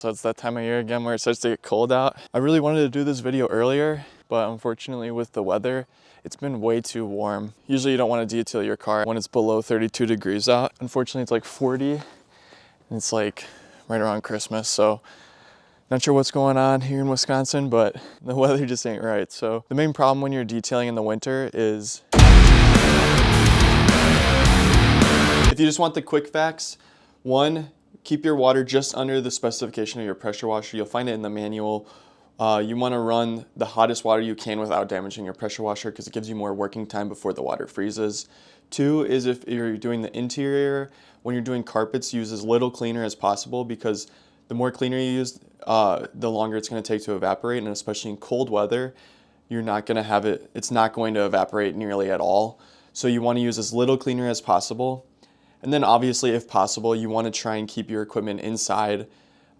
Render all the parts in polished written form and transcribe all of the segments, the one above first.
So it's that time of year again where it starts to get cold out. I really wanted to do this video earlier, but unfortunately with the weather, it's been way too warm. Usually you don't want to detail your car when it's below 32 degrees out. Unfortunately, it's like 40 and it's like right around Christmas. So not sure what's going on here in Wisconsin, but the weather just ain't right. So the main problem when you're detailing in the winter is if you just want the quick facts, one, keep your water just under the specification of your pressure washer. You'll find it in the manual. You want to run the hottest water you can without damaging your pressure washer because it gives you more working time before the water freezes. Two is if you're doing the interior, when you're doing carpets, use as little cleaner as possible because the more cleaner you use, the longer it's going to take to evaporate, and especially in cold weather, you're not going to have it, it's not going to evaporate nearly at all. So you want to use as little cleaner as possible. And then obviously, if possible, you want to try and keep your equipment inside.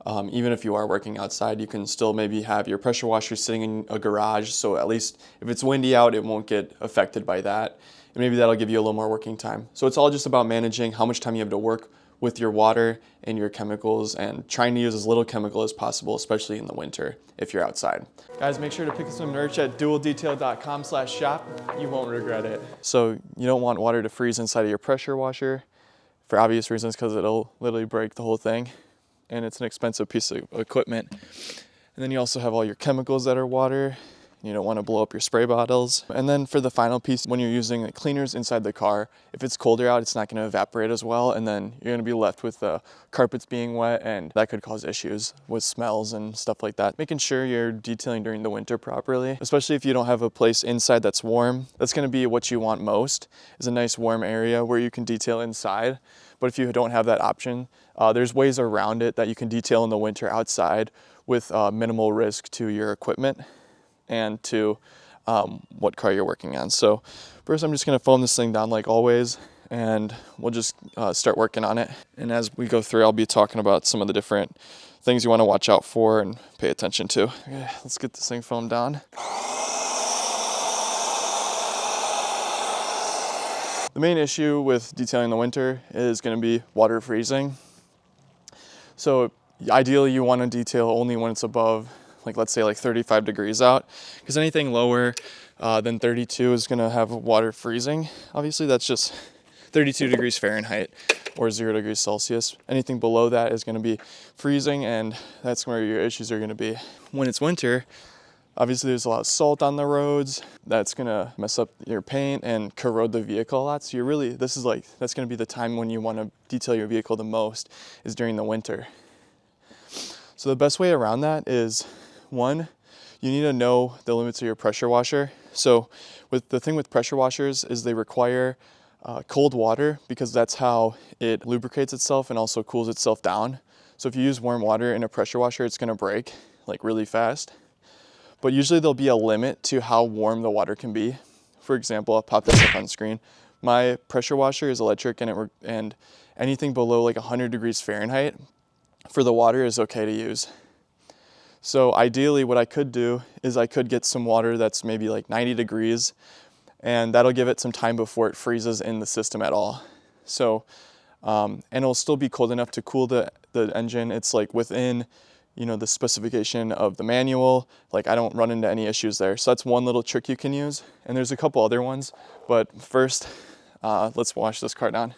Even if you are working outside, you can still maybe have your pressure washer sitting in a garage. So at least if it's windy out, it won't get affected by that. And maybe that'll give you a little more working time. So it's all just about managing how much time you have to work with your water and your chemicals and trying to use as little chemical as possible, especially in the winter if you're outside. Guys, make sure to pick up some merch at dualdetail.com/shop. You won't regret it. So you don't want water to freeze inside of your pressure washer for obvious reasons because it'll literally break the whole thing. And it's an expensive piece of equipment. And then you also have all your chemicals that are water. You don't want to blow up your spray bottles. And then for the final piece, when you're using cleaners inside the car, if it's colder out, it's not going to evaporate as well. And then you're going to be left with the carpets being wet, and that could cause issues with smells and stuff like that. Making sure you're detailing during the winter properly, especially if you don't have a place inside that's warm. That's going to be what you want most, is a nice warm area where you can detail inside. But if you don't have that option, there's ways around it that you can detail in the winter outside with minimal risk to your equipment and to what car you're working on. So first I'm just gonna foam this thing down like always, and we'll just start working on it. And as we go through, I'll be talking about some of the different things you wanna watch out for and pay attention to. Okay, let's get this thing foamed down. The main issue with detailing in the winter is gonna be water freezing. So ideally you wanna detail only when it's above, like let's say like 35 degrees out, because anything lower than 32 is gonna have water freezing. Obviously that's just 32 degrees Fahrenheit or 0 degrees Celsius. Anything below that is gonna be freezing, and that's where your issues are gonna be. When it's winter, obviously there's a lot of salt on the roads. That's gonna mess up your paint and corrode the vehicle a lot. So that's gonna be the time when you wanna detail your vehicle the most, is during the winter. So the best way around that is, one, you need to know the limits of your pressure washer. So the thing with pressure washers is they require cold water because that's how it lubricates itself and also cools itself down. So if you use warm water in a pressure washer, it's gonna break like really fast. But usually there'll be a limit to how warm the water can be. For example, I'll pop this up on screen. My pressure washer is electric, and anything below like 100 degrees Fahrenheit for the water is okay to use. So ideally what I could do is I could get some water that's maybe like 90 degrees, and that'll give it some time before it freezes in the system at all. So, and it'll still be cold enough to cool the engine. It's like within, the specification of the manual. Like I don't run into any issues there. So that's one little trick you can use. And there's a couple other ones, but first, let's wash this car down.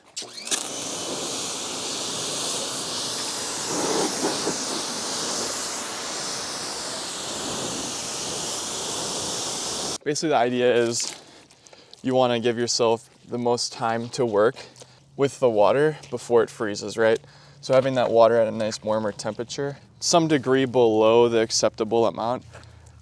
Basically the idea is you want to give yourself the most time to work with the water before it freezes, right? So having that water at a nice warmer temperature, some degree below the acceptable amount,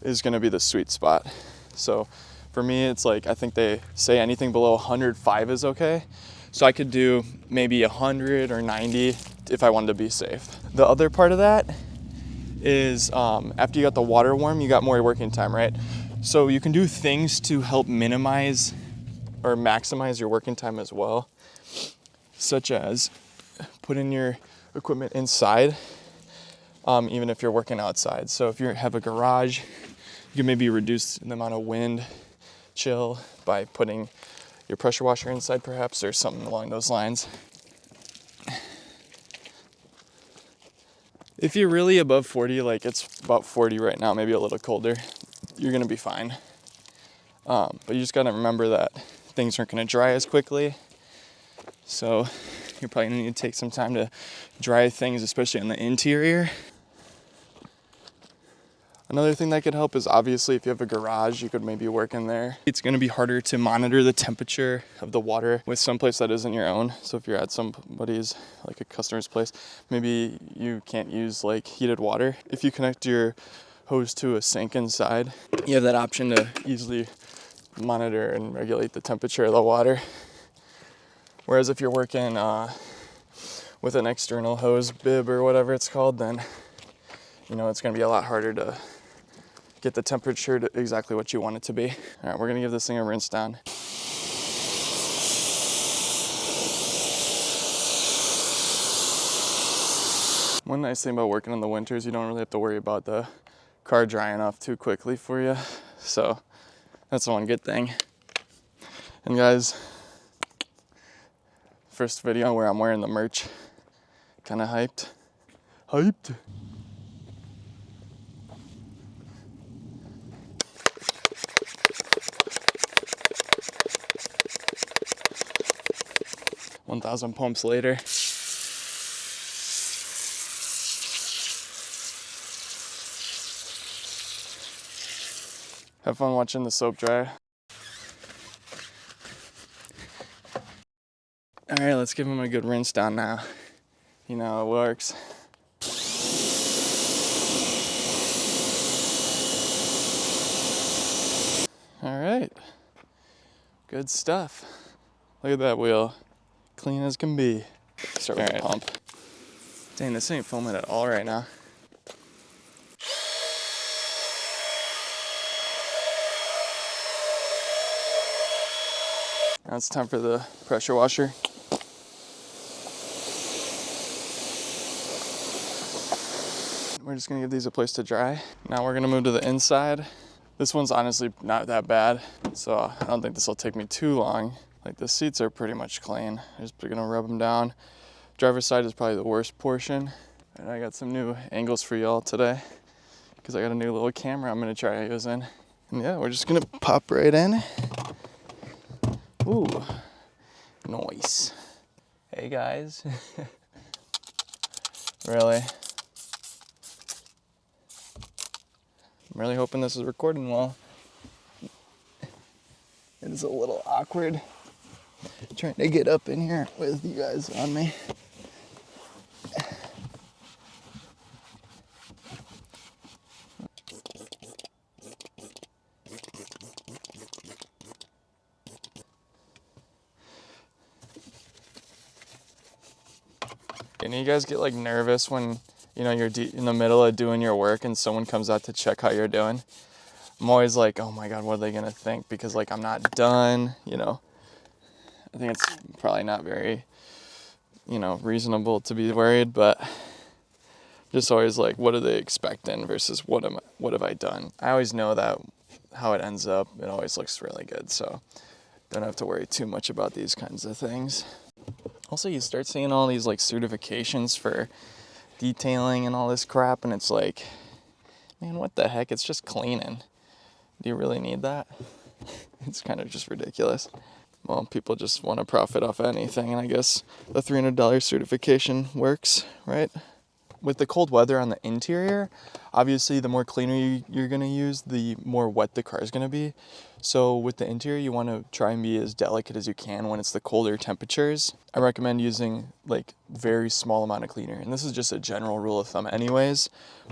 is going to be the sweet spot. So for me, it's like, I think they say anything below 105 is okay. So I could do maybe 100 or 90 if I wanted to be safe. The other part of that is after you got the water warm, you got more working time, right? So you can do things to help minimize or maximize your working time as well, such as putting your equipment inside, even if you're working outside. So if you have a garage, you can maybe reduce the amount of wind chill by putting your pressure washer inside perhaps, or something along those lines. If you're really above 40, like it's about 40 right now, maybe a little colder, you're gonna be fine. But you just gotta remember that things aren't gonna dry as quickly. So you're probably gonna need to take some time to dry things, especially on the interior. Another thing that could help is obviously if you have a garage, you could maybe work in there. It's gonna be harder to monitor the temperature of the water with some place that isn't your own. So if you're at somebody's, like a customer's place, maybe you can't use like heated water. If you connect your hose to a sink inside, you have that option to easily monitor and regulate the temperature of the water. Whereas if you're working with an external hose bib or whatever it's called, then you know it's gonna be a lot harder to get the temperature to exactly what you want it to be. All right, we're gonna give this thing a rinse down. One nice thing about working in the winter is you don't really have to worry about the car drying off too quickly for you. So that's the one good thing. And guys, first video where I'm wearing the merch. Kinda hyped. Hyped. $1,000 pumps later. Have fun watching the soap dry. All right, let's give him a good rinse down now. You know how it works. All right, good stuff. Look at that wheel. Clean as can be. Start with the pump. Dang, this ain't foaming at all right now. Now it's time for the pressure washer. We're just gonna give these a place to dry. Now we're gonna move to the inside. This one's honestly not that bad, so I don't think this will take me too long. Like the seats are pretty much clean. I'm just gonna rub them down. Driver's side is probably the worst portion. And I got some new angles for y'all today because I got a new little camera I'm gonna try using. And yeah, we're just gonna pop right in. Ooh, nice. Hey guys. Really? I'm really hoping this is recording well. It is a little awkward trying to get up in here with you guys on me. And you guys get like nervous when, you know, you're in the middle of doing your work and someone comes out to check how you're doing. I'm always like, oh my God, what are they gonna think? Because like I'm not done, you know. I think it's probably not very, you know, reasonable to be worried, but just always like, what are they expecting versus what have I done? I always know that how it ends up, it always looks really good, so don't have to worry too much about these kinds of things. Also, you start seeing all these like certifications for detailing and all this crap, and it's like, man, what the heck? It's just cleaning. Do you really need that? It's kind of just ridiculous. Well, people just want to profit off anything, and I guess the $300 certification works, right? With the cold weather on the interior, obviously the more cleaner you're going to use, the more wet the car is going to be. So with the interior, you want to try and be as delicate as you can when it's the colder temperatures. I recommend using like very small amount of cleaner, and this is just a general rule of thumb anyways,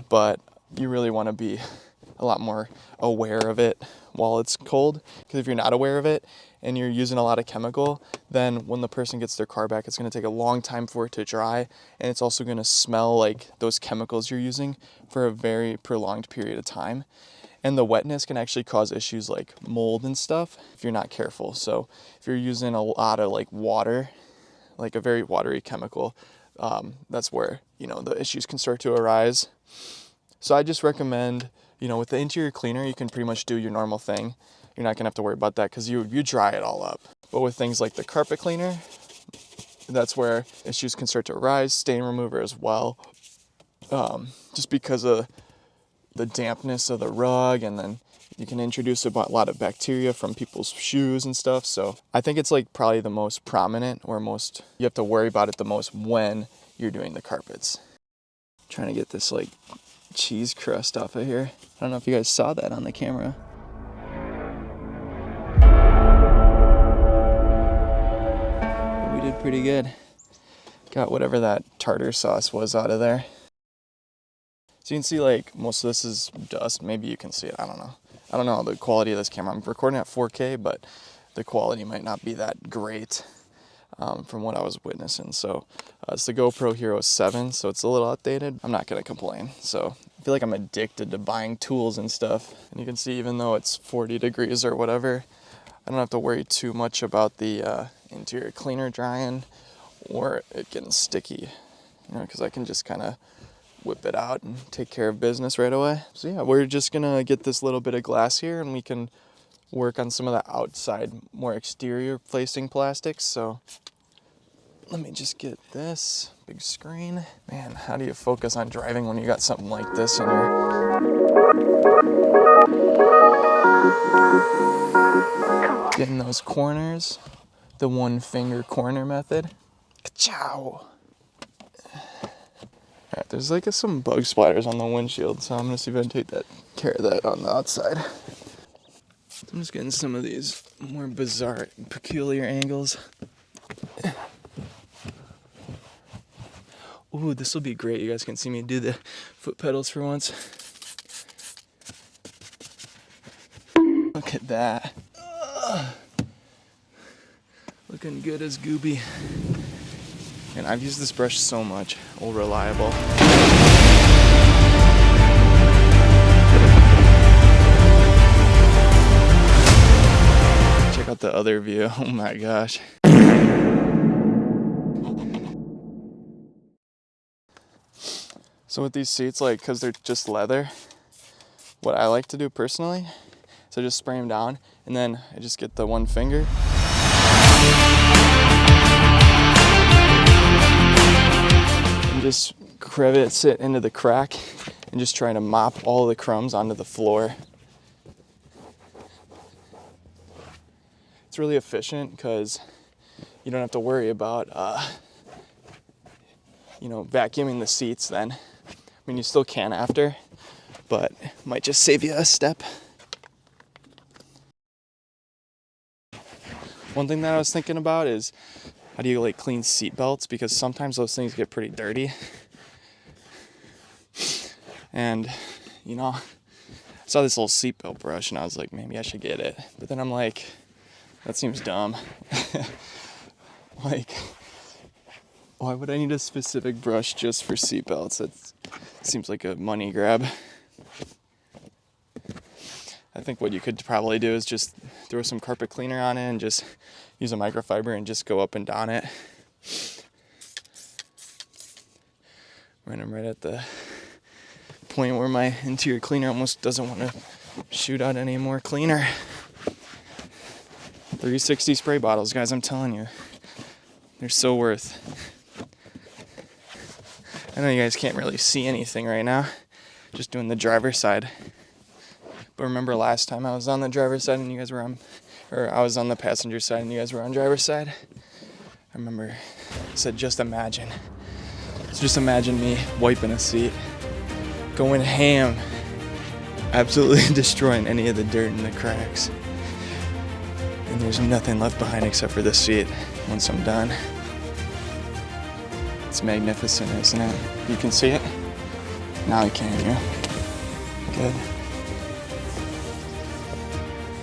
but you really want to be a lot more aware of it while it's cold, because if you're not aware of it and you're using a lot of chemical, then when the person gets their car back, it's going to take a long time for it to dry, and it's also going to smell like those chemicals you're using for a very prolonged period of time. And the wetness can actually cause issues like mold and stuff if you're not careful. So if you're using a lot of like water, like a very watery chemical, that's where, you know, the issues can start to arise. So I just recommend, you know, with the interior cleaner, you can pretty much do your normal thing. You're not gonna have to worry about that because you dry it all up. But with things like the carpet cleaner, that's where issues can start to arise, stain remover as well. just because of the dampness of the rug, and then you can introduce a lot of bacteria from people's shoes and stuff. So I think it's like probably the most prominent, or most, you have to worry about it the most when you're doing the carpets. Trying to get this like cheese crust off of here. I don't know if you guys saw that on the camera. But we did pretty good. Got whatever that tartar sauce was out of there. So you can see like most of this is dust. Maybe you can see it, I don't know. I don't know the quality of this camera. I'm recording at 4K, but the quality might not be that great from what I was witnessing. So it's the GoPro Hero 7, so it's a little outdated. I'm not gonna complain. So I feel like I'm addicted to buying tools and stuff. And you can see, even though it's 40 degrees or whatever, I don't have to worry too much about the interior cleaner drying or it getting sticky, you know, because I can just kind of whip it out and take care of business right away. So yeah, we're just gonna get this little bit of glass here, and we can work on some of the outside, more exterior facing plastics. So let me just get this big screen. Man, how do you focus on driving when you got something like this in your... Getting those corners, the one finger corner method. Ka-chow! Alright, there's like some bug splatters on the windshield, so I'm gonna see if I can take care of that on the outside. I'm just getting some of these more bizarre, peculiar angles. Ooh, this will be great. You guys can see me do the foot pedals for once. Look at that. Looking good as Gooby. And I've used this brush so much. All reliable. Check out the other view. Oh my gosh. So with these seats, like, because they're just leather, what I like to do personally, so just spray them down, and then I just get the one finger. And just crevice it into the crack, and just try to mop all the crumbs onto the floor. It's really efficient because you don't have to worry about, vacuuming the seats then. I mean, you still can after, but it might just save you a step. One thing that I was thinking about is, how do you like clean seat belts? Because sometimes those things get pretty dirty. And, I saw this little seatbelt brush and I was like, maybe I should get it. But then I'm like, that seems dumb. Like, why would I need a specific brush just for seatbelts? That seems like a money grab. I think what you could probably do is just throw some carpet cleaner on it and just use a microfiber and just go up and down it. When I'm right at the point where my interior cleaner almost doesn't want to shoot out any more cleaner. 360 spray bottles, guys, I'm telling you. They're so worth. I know you guys can't really see anything right now. Just doing the driver's side. But remember last time I was on the driver's side and you guys were I was on the passenger side and you guys were on driver's side? I remember I said, just imagine. So just imagine me wiping a seat, going ham, absolutely destroying any of the dirt and the cracks. And there's nothing left behind except for the seat once I'm done. It's magnificent, isn't it? You can see it? Now you can, yeah? Good.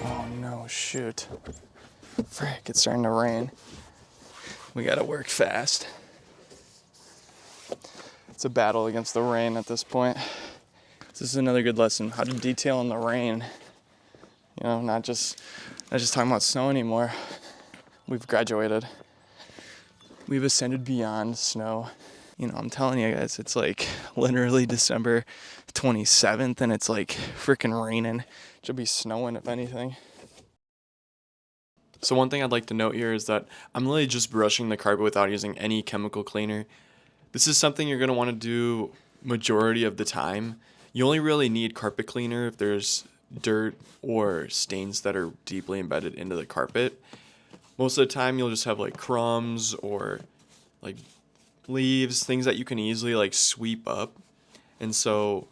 Oh no, shoot. Frick, it's starting to rain. We gotta work fast. It's a battle against the rain at this point. This is another good lesson, how to detail in the rain. Not just talking about snow anymore. We've graduated. We've ascended beyond snow. I'm telling you guys, it's like literally December 27th and it's like freaking raining. It should be snowing if anything. So one thing I'd like to note here is that I'm really just brushing the carpet without using any chemical cleaner. This is something you're going to want to do majority of the time. You only really need carpet cleaner if there's dirt or stains that are deeply embedded into the carpet. Most of the time you'll just have like crumbs or like leaves, things that you can easily like sweep up. And so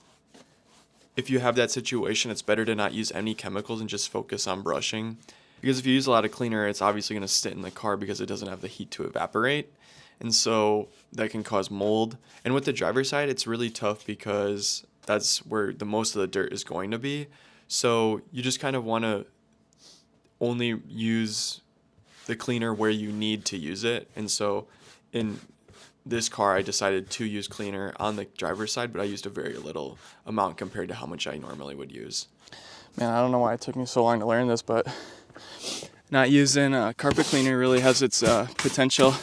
if you have that situation, it's better to not use any chemicals and just focus on brushing. Because if you use a lot of cleaner, it's obviously going to sit in the car because it doesn't have the heat to evaporate. And so that can cause mold. And with the driver's side, it's really tough because that's where the most of the dirt is going to be. So you just kind of want to only use the cleaner where you need to use it. And so in this car, I decided to use cleaner on the driver's side, but I used a very little amount compared to how much I normally would use. Man, I don't know why it took me so long to learn this, but not using carpet cleaner really has its potential.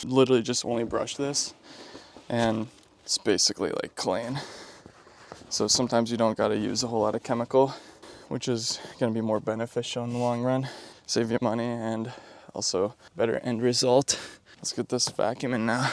Literally just only brush this, and it's basically like clean. So sometimes you don't got to use a whole lot of chemical, which is going to be more beneficial in the long run. Save you money and also better end result. Let's get this vacuum in now.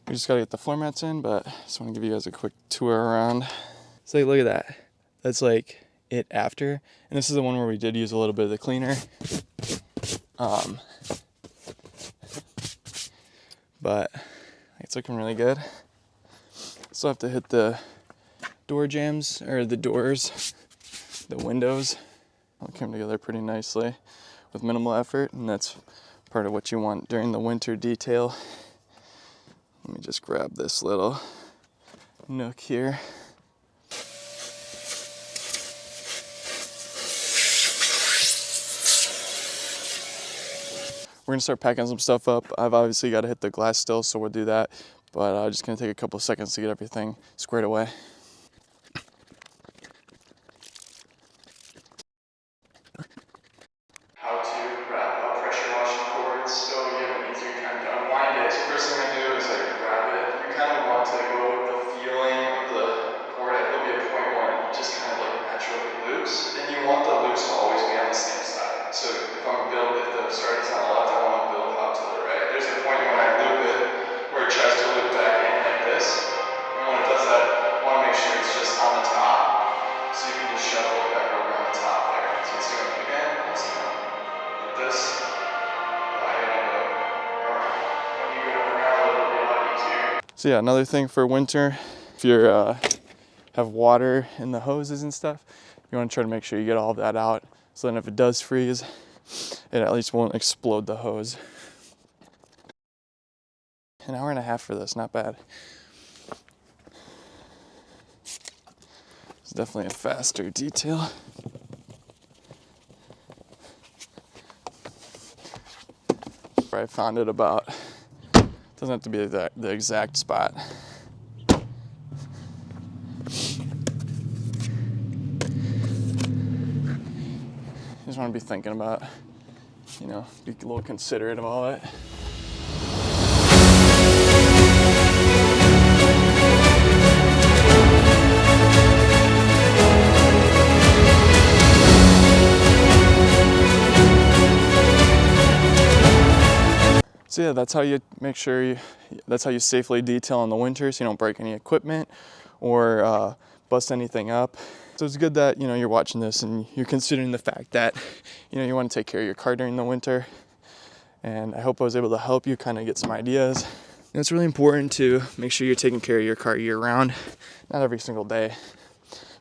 We just gotta get the floor mats in, but I just want to give you guys a quick tour around. So look at that. That's like it after. And this is the one where we did use a little bit of the cleaner. But it's looking really good. Still have to hit the door jambs, or the doors, the windows. All came together pretty nicely with minimal effort, and that's part of what you want during the winter detail. Let me just grab this little nook here. We're gonna start packing some stuff up. I've obviously got to hit the glass still, so we'll do that. But just gonna take a couple seconds to get everything squared away. How to wrap up pressure washing cords so you have an easier time to unwind it. So first thing we're gonna do is like grab it. You kind of want to go with the feeling of the cord. There'll be a point when it just kind of like naturally loops, and you want the loops to always be on the same side. So if the start is on the left, I want to build out to the right. There's a point when I loop it where it tries to loop back in like this, and when it does that, I want to make sure it's just on the top, so you can just shuffle it back over on the top there. So it's doing it again. It's doing like this. I gotta go around. When you go around, it'll be a lot easier. So yeah, another thing for winter, if you're have water in the hoses and stuff, you want to try to make sure you get all of that out, so then if it does freeze, it at least won't explode the hose. An hour and a half for this, not bad. It's definitely a faster detail. I found it about, doesn't have to be the exact spot. You just want to be thinking about, be a little considerate of all that. So yeah, that's how you make sure that's how you safely detail in the winter, so you don't break any equipment or bust anything up. So it's good that you're watching this and you're considering the fact that you want to take care of your car during the winter. And I hope I was able to help you kind of get some ideas. It's really important to make sure you're taking care of your car year round, not every single day,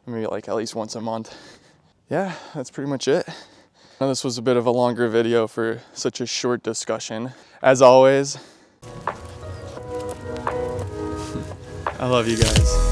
maybe like at least once a month. Yeah, that's pretty much it. Now this was a bit of a longer video for such a short discussion. As always, I love you guys.